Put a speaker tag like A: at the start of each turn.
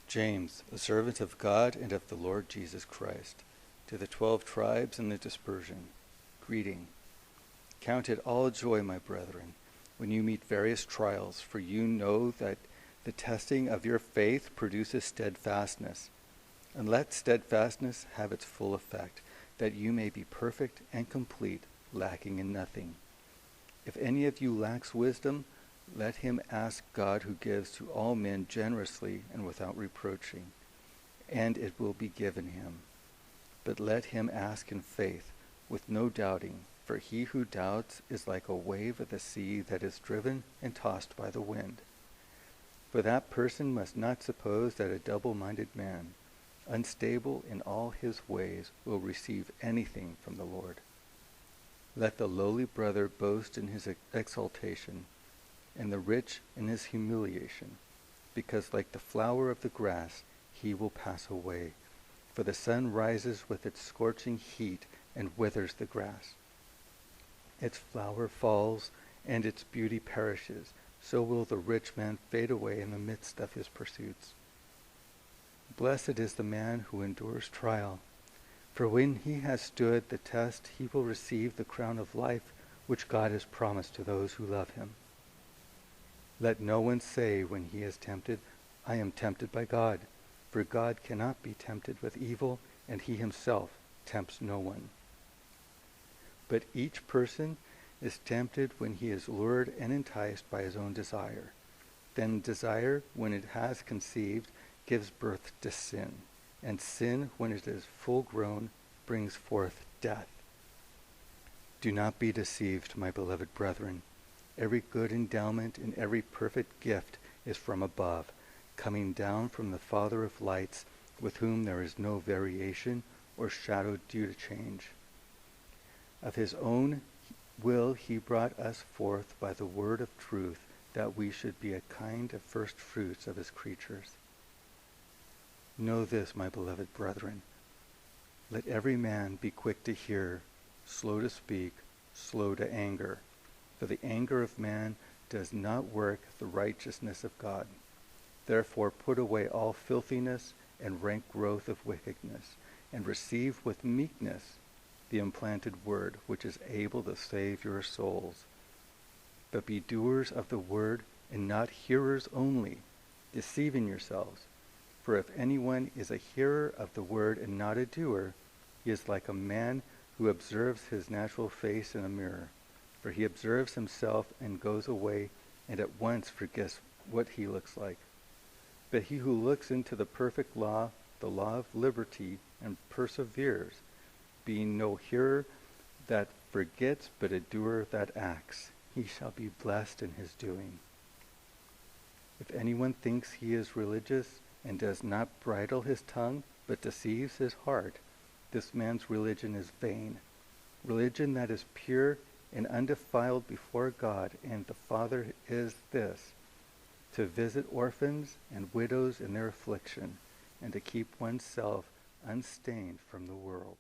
A: James, a servant of God and of the Lord Jesus Christ, to the 12 tribes in the dispersion, greeting. Count it all joy, my brethren, when you meet various trials, for you know that the testing of your faith produces steadfastness. And let steadfastness have its full effect, that you may be perfect and complete, lacking in nothing. If any of you lacks wisdom, let him ask God, who gives to all men generously and without reproaching, and it will be given him. But let him ask in faith, with no doubting, for he who doubts is like a wave of the sea that is driven and tossed by the wind. For that person must not suppose that a double-minded man, unstable in all his ways, will receive anything from the Lord. Let the lowly brother boast in his exaltation, and the rich in his humiliation, because like the flower of the grass, he will pass away. For the sun rises with its scorching heat and withers the grass. Its flower falls, and its beauty perishes. So will the rich man fade away in the midst of his pursuits. Blessed is the man who endures trial, for when he has stood the test, he will receive the crown of life which God has promised to those who love him. Let no one say when he is tempted, I am tempted by God, for God cannot be tempted with evil, and he himself tempts no one. But each person is tempted when he is lured and enticed by his own desire. Then desire, when it has conceived, gives birth to sin, and sin, when it is full grown, brings forth death. Do not be deceived, my beloved brethren. Every good endowment and every perfect gift is from above, coming down from the Father of lights, with whom there is no variation or shadow due to change. Of his own will he brought us forth by the word of truth, that we should be a kind of first fruits of his creatures. Know this, my beloved brethren. Let every man be quick to hear, slow to speak, slow to anger. For the anger of man does not work the righteousness of God. Therefore put away all filthiness and rank growth of wickedness, and receive with meekness the implanted word, which is able to save your souls. But be doers of the word, and not hearers only, deceiving yourselves. For if anyone is a hearer of the word and not a doer, he is like a man who observes his natural face in a mirror. For he observes himself and goes away and at once forgets what he looks like. But he who looks into the perfect law, the law of liberty, and perseveres, being no hearer that forgets, but a doer that acts, he shall be blessed in his doing. If anyone thinks he is religious and does not bridle his tongue, but deceives his heart, this man's religion is vain. Religion that is pure and undefiled before God and the Father is this, to visit orphans and widows in their affliction, and to keep oneself unstained from the world.